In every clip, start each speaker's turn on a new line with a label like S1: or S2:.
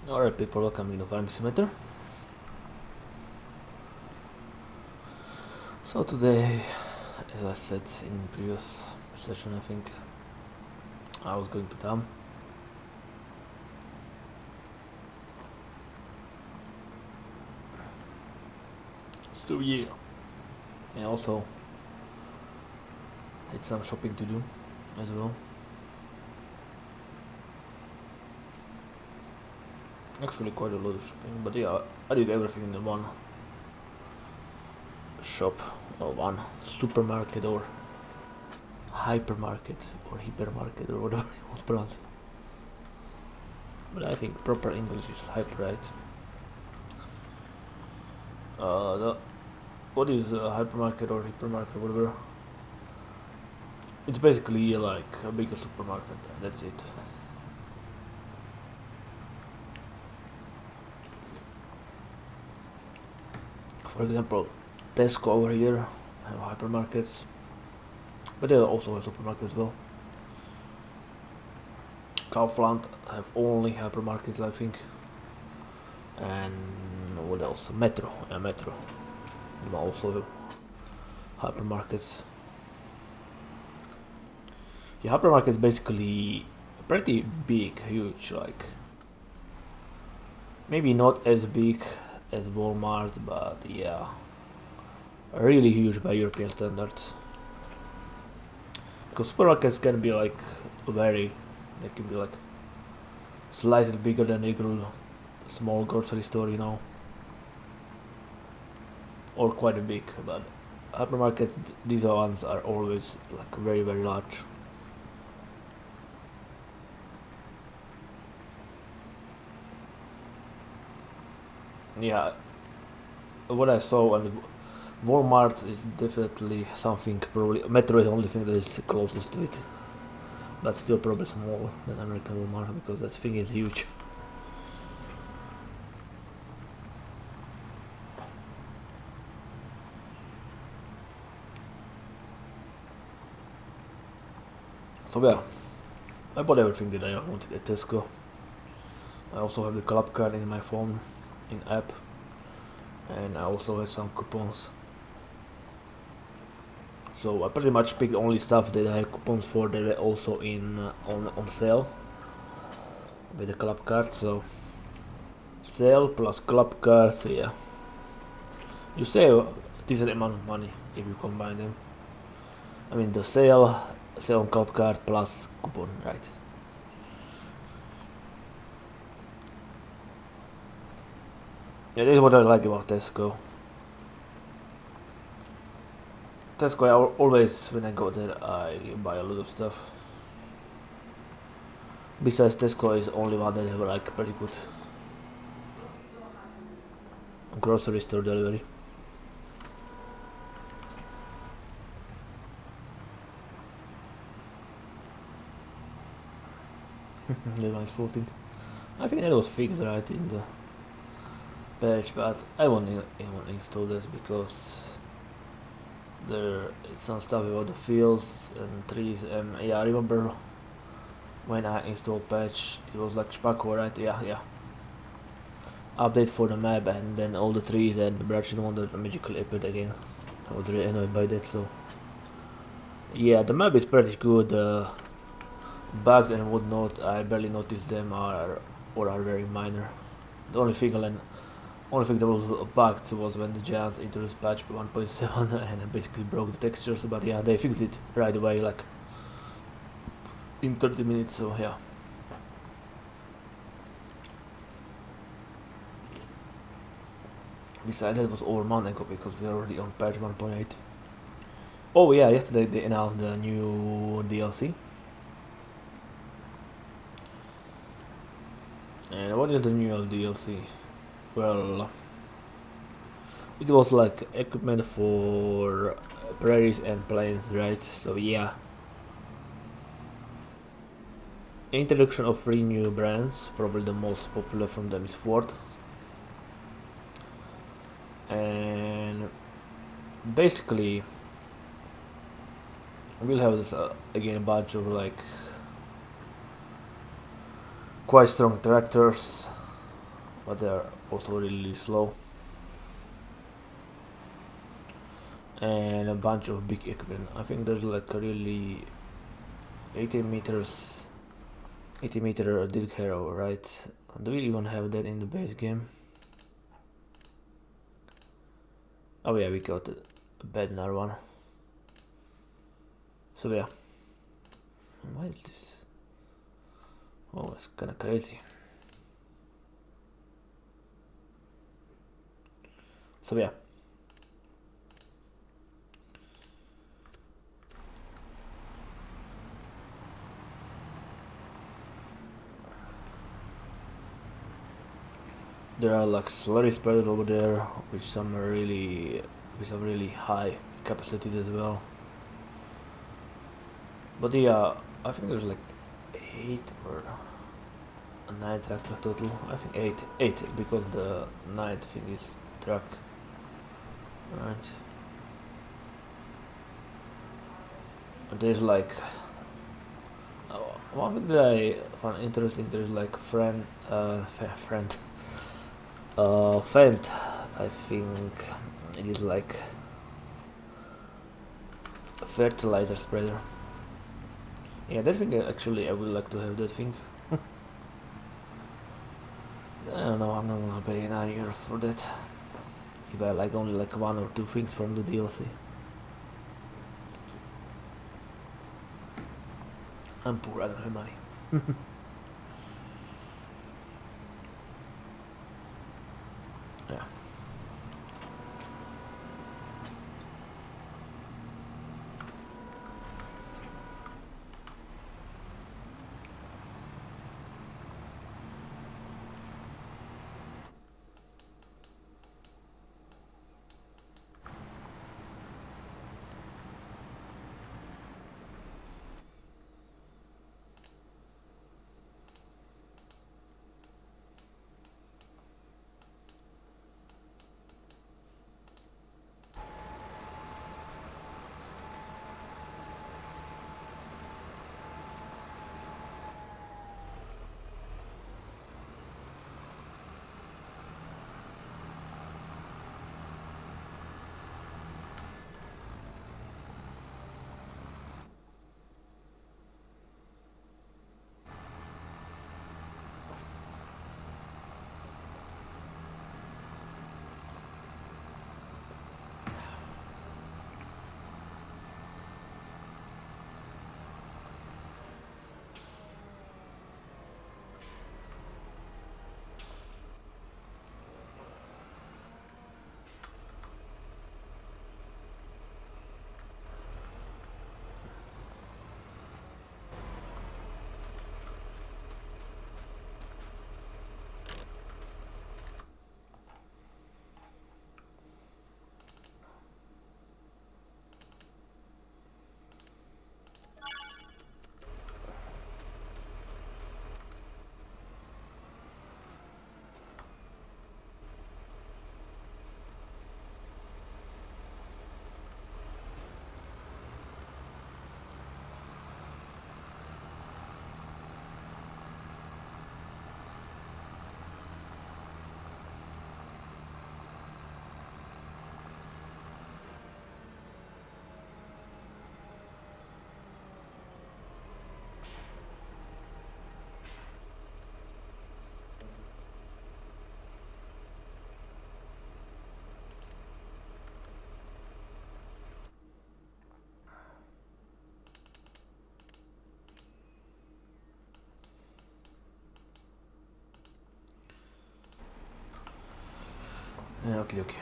S1: Alright people, welcome to the farming simulator. So today, as I said in previous session, I think I was going to town. So yeah, and also had some shopping to do as well. Actually quite a lot of shopping, but yeah, I did everything in one shop or one supermarket or hypermarket or hypermarket or whatever it was pronounced. But I think proper English is hyper, right? What is a hypermarket or hypermarket or whatever? It's basically like a bigger supermarket. That's it. For example, Tesco over here have hypermarkets, but they also have supermarkets as well. Kaufland have only hypermarkets, I think. And what else? Metro, yeah, Metro. Also have hypermarkets. The hypermarket is basically pretty big, huge, like maybe not as big as Walmart, but yeah, really huge by European standards. Because supermarkets can be like they can be like slightly bigger than a regular small grocery store, or quite big. But hypermarkets, these ones are always like very large. Yeah, what I saw and Walmart is definitely something. Probably Metro is the only thing that is closest to it, but still probably smaller than American Walmart because that thing is huge. So yeah, I bought everything that I wanted at Tesco. I also have the club card in my phone, in app, and I also have some coupons. So I pretty much picked only stuff that I have coupons for that are also in on sale with the club card. So sale plus club card, so yeah, you save a decent amount of money if you combine them. I mean the sale on club card plus coupon, right? Yeah, this is what I like about Tesco. Tesco, always when I go there, I buy a lot of stuff. Besides, Tesco is only one that have like pretty good grocery store delivery. That one's floating. I think that was fixed right in the patch, but I won't even install this because there is some stuff about the fields and trees, and yeah, I remember when I installed patch, it was like Spaco, right? Yeah. Update for the map, and then all the trees and the branches wanted magically appeared again. I was really annoyed by that, so yeah, the map is pretty good. Bugs and whatnot, I barely noticed them or are very minor. The only thing that was bugged was when the Giants introduced patch 1.7 and it basically broke the textures, but yeah, they fixed it right away, like in 30 minutes, so yeah. Besides, that was over a month ago because we're already on patch 1.8. Oh yeah, yesterday they announced the new DLC. And what is the new DLC? Well, it was like equipment for prairies and plains, right? So yeah, introduction of 3 new brands. Probably the most popular from them is Ford, and basically we'll have this again a bunch of like quite strong tractors but they are also really slow. And a bunch of big equipment. I think there's like a really 80 meters 80-meter disc hero, right? Do we even have that in the base game? Oh yeah, we got a better one. So yeah. What is this? Oh, it's kinda crazy. So yeah. There are like slurry spreaders over there, which some are really with some really high capacities as well. But yeah, I think there's like 8 or 9 tractors total. I think eight because the ninth thing is truck. Right. There's like one thing that I found interesting. There's like friend, Fent. I think it is like a fertilizer spreader. Yeah, that thing actually I would like to have that thing. I don't know. I'm not gonna pay €9 for that. If I like only like 1 or 2 things from the DLC. I'm poor. I don't have money. Yeah. Yeah. Okay. Okay.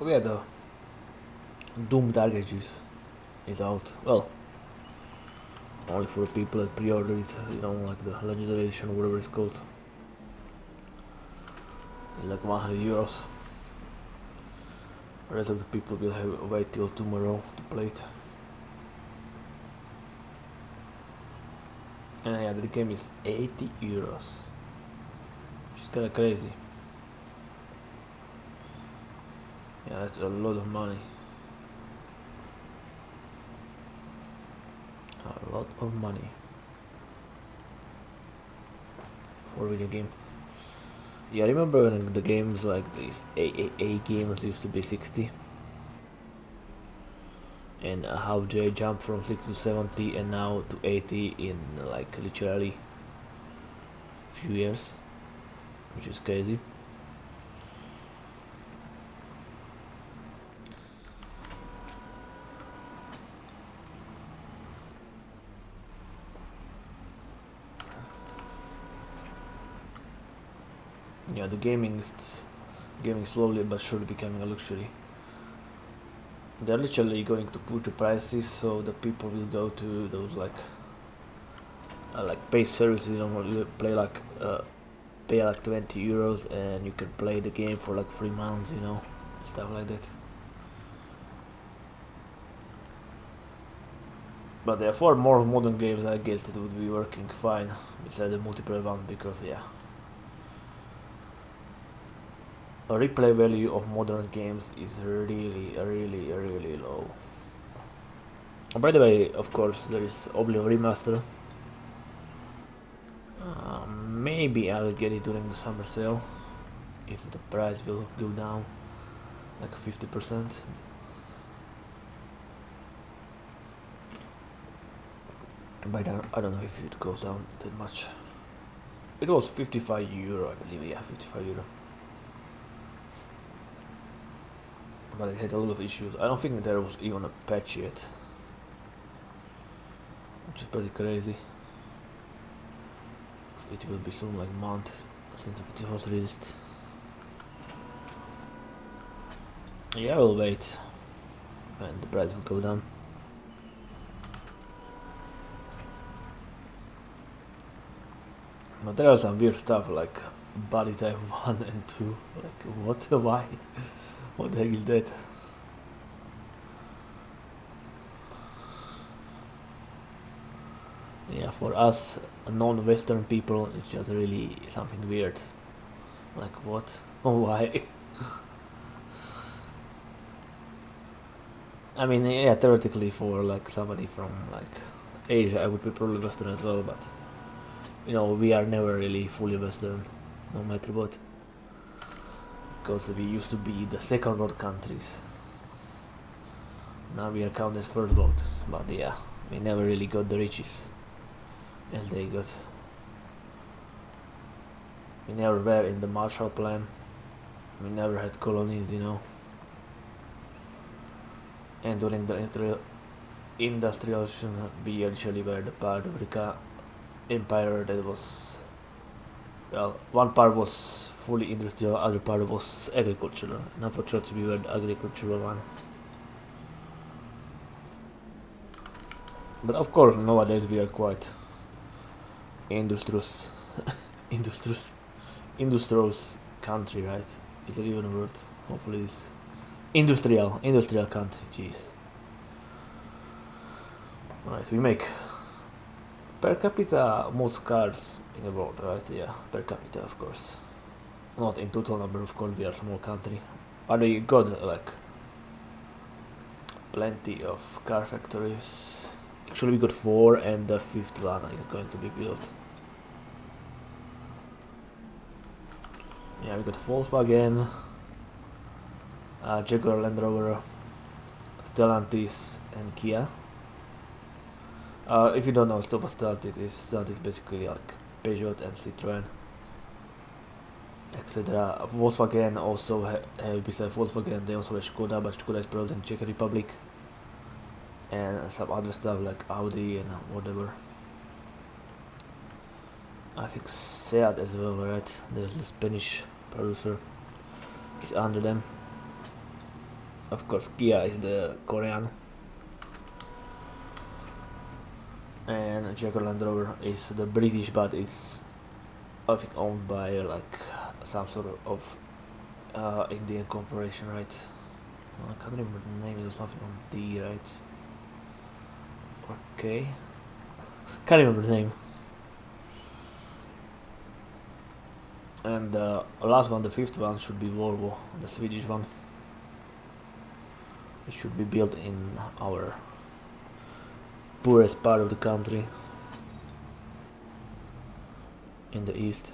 S1: Oh yeah, the Doom Targets is out. Well, only for the people that pre-order it. You know, like the Legendary Edition or whatever it's called. It's like €100. The rest of the people will have to wait till tomorrow to play it. And yeah, the game is €80. which is kind of crazy. Yeah, that's a lot of money. A lot of money for a video game. Yeah, I remember when the games like these A games used to be 60, and how they jumped from 60 to 70 and now to 80 in like literally few years, which is crazy. Yeah, the gaming slowly but surely becoming a luxury. They're literally going to push the prices so the people will go to those like paid services. You know, you pay like 20 euros and you can play the game for like 3 months. You know, stuff like that. But yeah, for more modern games, I guess it would be working fine besides the multiplayer one because yeah, a replay value of modern games is really low. By the way, of course, there is Oblivion Remaster. Maybe I'll get it during the summer sale if the price will go down like 50%. By then, I don't know if it goes down that much. It was 55 euro, I believe. Yeah, 55 euro. But it had a lot of issues. I don't think there was even a patch yet, which is pretty crazy. It will be soon like a month since it was released. Yeah, I will wait and the price will go down. But there are some weird stuff like body type 1 and 2. Like, what? Why? What the heck is that? Yeah, for us non-Western people, it's just really something weird. Like, what? Why? I mean, yeah, theoretically for like somebody from like Asia, I would be probably Western as well, but you know, we are never really fully Western, no matter what, because we used to be the second world countries. Now we are counted third world, but yeah, we never really got the riches as they got. We never were in the Marshall Plan. We never had colonies, you know. And during the industrialization, we actually were the part of the empire that was, well, one part was fully industrial, other part was agricultural. And unfortunately, we were the agricultural one. But of course, nowadays we are quite industrious, industrious, industrious country, right? Is there even a word? Hopefully, it's industrial country. Jeez. Right, we make per capita most cars in the world, right? Yeah, per capita, of course. Not in total number, of course. We are a small country, but we got like plenty of car factories. Actually, we got 4, and the 5th one is going to be built. Yeah, we got Volkswagen, Jaguar, Land Rover, Stellantis, and Kia. If you don't know what Stellantis is basically like Peugeot and Citroën, etc. Volkswagen also have besides Volkswagen they also have Skoda, but Skoda is produced in Czech Republic, and some other stuff like Audi and whatever. I think Seat as well, right? There's the Spanish producer is under them. Of course, Kia is the Korean, and Jaguar Land Rover is the British, but it's I think owned by like some sort of Indian corporation, right? I can't remember the name. It was something on D, right? Okay, can't remember the name. And the last one, the fifth one, should be Volvo, the Swedish one. It should be built in our poorest part of the country, in the east.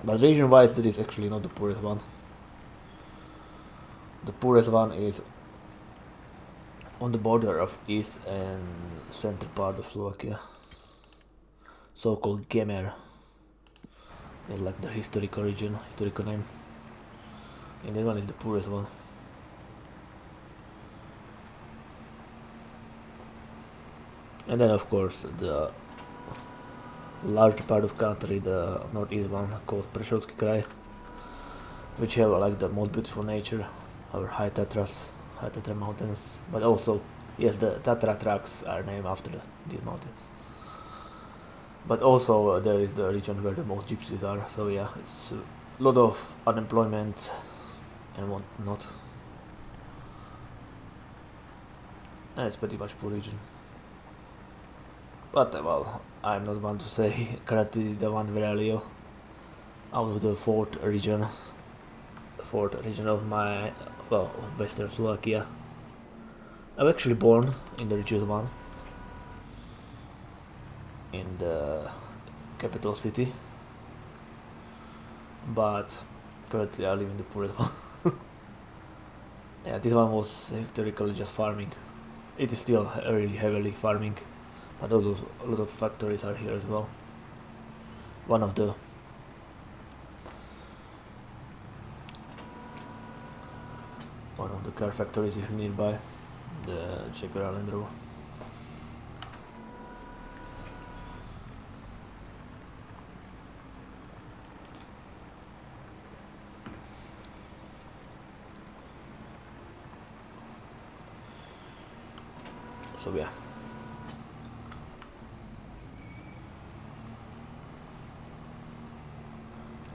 S1: But region-wise, that is actually not the poorest one. The poorest one is on the border of east and center part of Slovakia, so-called Gemer. It's like the historical region, historical name. And that one is the poorest one. And then of course the large part of country, the northeast one called Prešovský kraj, which have like the most beautiful nature, our high Tatras, high Tatra mountains, but also yes, the Tatra tracks are named after these mountains. But also there is the region where the most gypsies are, so yeah, it's a lot of unemployment and whatnot. And it's pretty much poor region. But well, I'm not one to say currently the one where I live, out of the fourth region of my, well, of Western Slovakia. I was actually born in the richest one, in the capital city, but currently I live in the poorest one. Yeah, this one was historically just farming. It is still really heavily farming, but a lot of factories are here as well. One of the car factories is nearby, the Jaguar Land Rover. So yeah.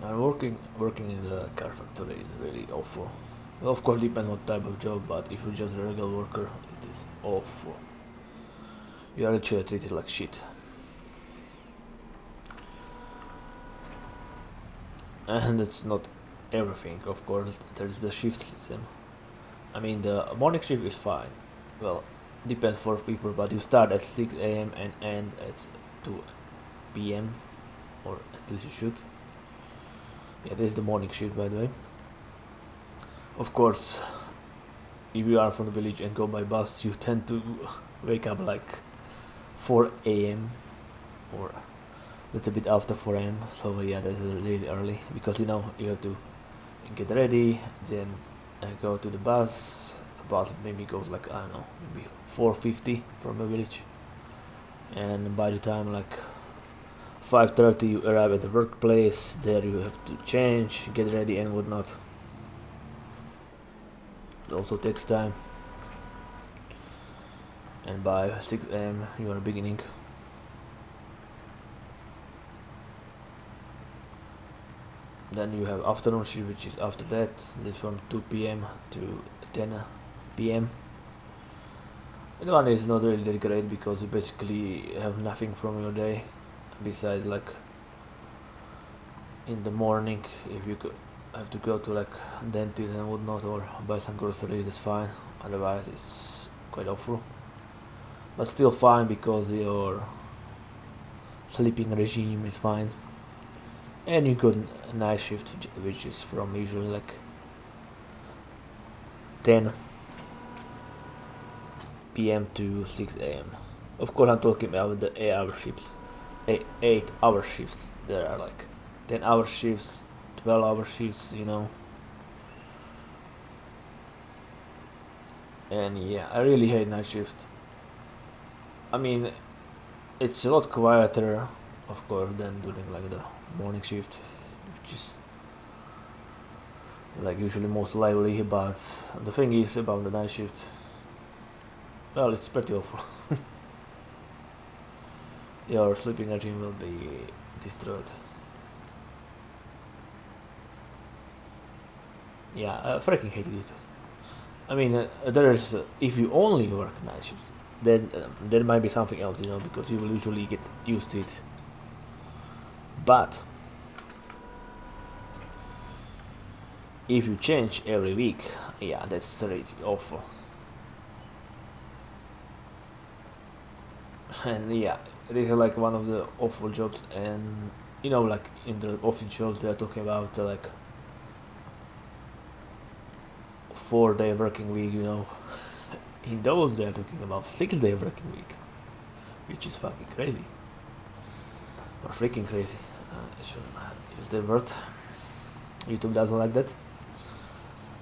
S1: And working in the car factory is really awful. Well, of course, depends what type of job, but if you're just a regular worker, it is awful. You are actually treated like shit. And it's not everything, of course. There's the shift system. I mean, the morning shift is fine. Well, depends for people, but you start at 6 a.m. and end at 2 p.m. or at least you should. Yeah, this is the morning shift, by the way. Of course, if you are from the village and go by bus, you tend to wake up like 4 a.m. or a little bit after 4 a.m. So yeah, that's really early, because you have to get ready, then go to the bus. The bus maybe goes like, I don't know, maybe 4:50 from the village, and by the time like 5:30 you arrive at the workplace. There you have to change, get ready and whatnot. It also takes time, and by 6 a.m. you are beginning. Then you have afternoon shift, which is after that. This from 2 p.m. to 10 p.m. That one is not really that great, because you basically have nothing from your day besides like in the morning, if you have to go to like dentist and whatnot, or buy some groceries, that's fine. Otherwise it's quite awful, but still fine because your sleeping regime is fine. And you got a night shift, which is from usually like 10 p.m. to 6 a.m. Of course, I'm talking about the 8-hour shifts. 8-hour shifts. There are like 10-hour shifts, 12-hour shifts, And yeah, I really hate night shift. I mean, it's a lot quieter, of course, than during like the morning shift, which is like usually most lively. But the thing is about the night shift, well, it's pretty awful. Your sleeping regime will be destroyed. Yeah, I freaking hated it. I mean, there's if you only work night shifts, then there might be something else, you know, because you will usually get used to it. But if you change every week, yeah, that's really awful. And yeah, this is like one of the awful jobs. And you know, like in the office jobs, they're talking about like 4 day working week, you know. In those, they're talking about 6 day working week, which is fucking crazy. Or freaking crazy. I should use the word. YouTube doesn't like that.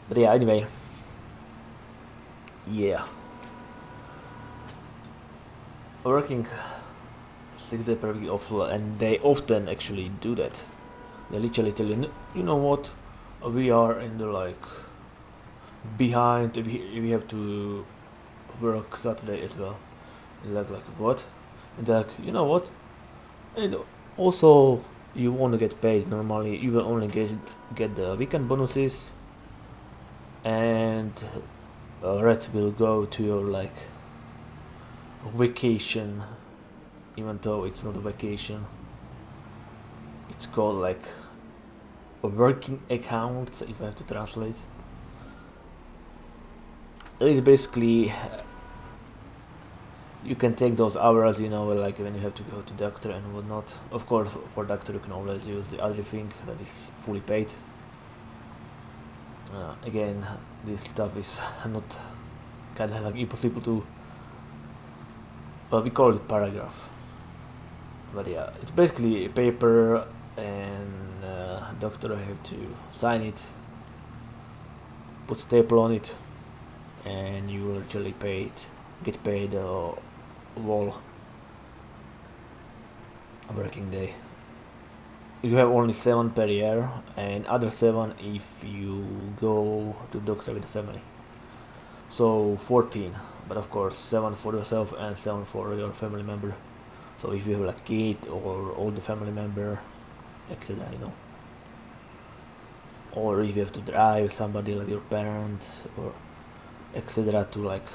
S1: But yeah, anyway. Yeah. Working 6 day per week awful, and they often actually do that. They literally tell you, you know what, we are in the like behind. We have to work Saturday as well. And like what? And they're like, you know what? And also, you want to get paid normally. You will only get the weekend bonuses, and rest will go to your like vacation, even though it's not a vacation. It's called like a working account, if I have to translate. It's basically you can take those hours, you know, like when you have to go to doctor and whatnot. Of course, for doctor you can always use the other thing that is fully paid. Again, this stuff is not kind of like impossible to. We call it paragraph, but yeah, it's basically a paper, and doctor have to sign it, put staple on it, and you will actually get paid whole working day. You have only 7 per year, and other 7 if you go to doctor with the family. So 14, but of course 7 for yourself and 7 for your family member. So if you have like kid or older family member, etc., you know, or if you have to drive somebody like your parent or etc. to like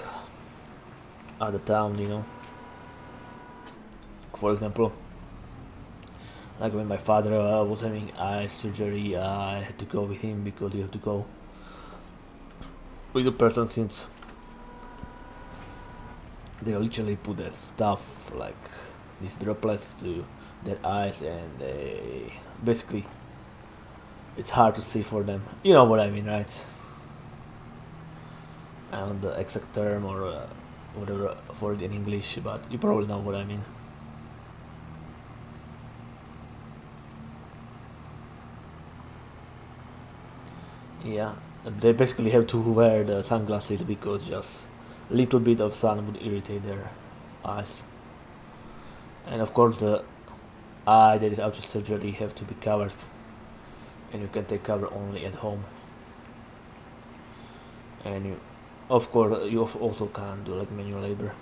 S1: other town, you know. For example, like when my father was having eye surgery, I had to go with him because you have to go with the person since they literally put that stuff like these droplets to their eyes, and they basically it's hard to see for them. You know what I mean, right? I don't know the exact term or whatever for it in English, but you probably know what I mean. Yeah, they basically have to wear the sunglasses because just a little bit of sun would irritate their eyes. And of course, the eye that is after surgery have to be covered, and you can take cover only at home. And you, of course, you also can do like manual labor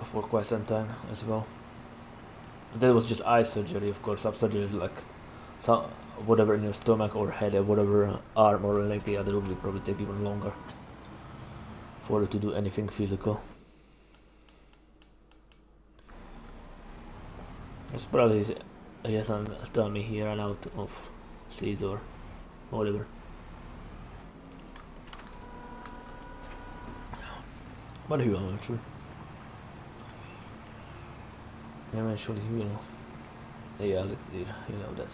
S1: for quite some time as well. That was just eye surgery, of course. Some surgery like some whatever in your stomach or head or whatever arm or leg, yeah, that will probably take even longer for you to do anything physical. It's probably yes, and tell me here and out of seeds or whatever. But he will actually. Eventually he will. Yeah, let's do. You know that.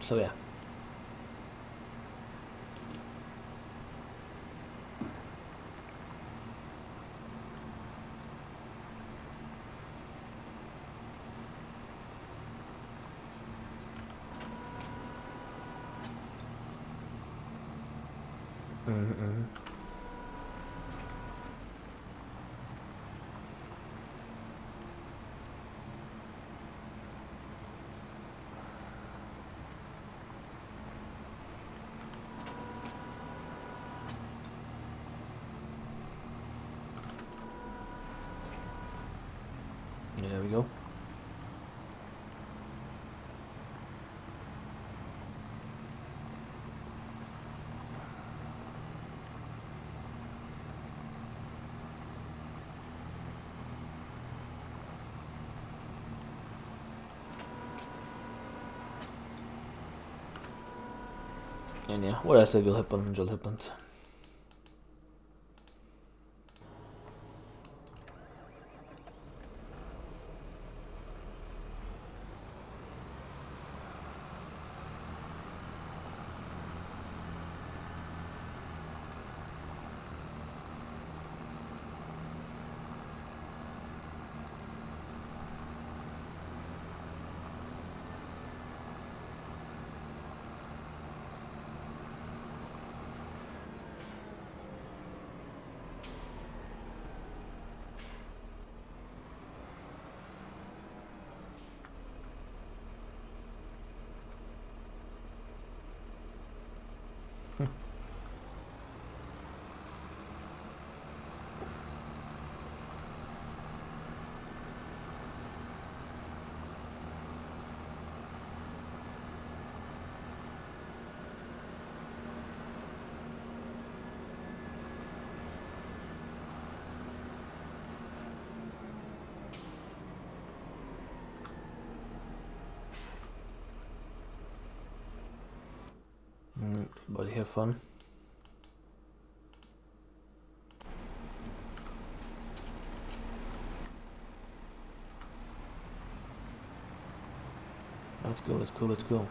S1: So yeah. Mm-hmm. Yeah, there we go. En ja, what I said will happen just happened. But have fun. Let's go, let's go, let's go.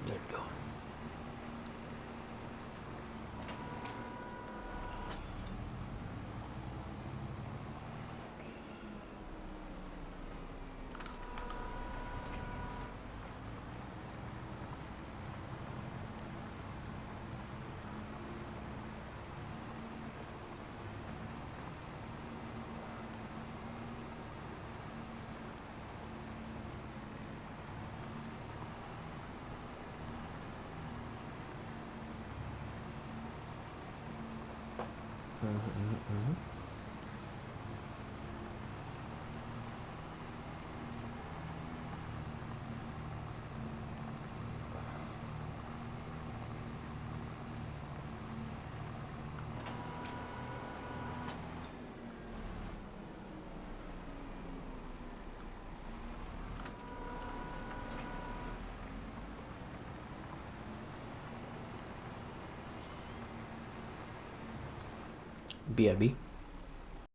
S1: There we go. BRB.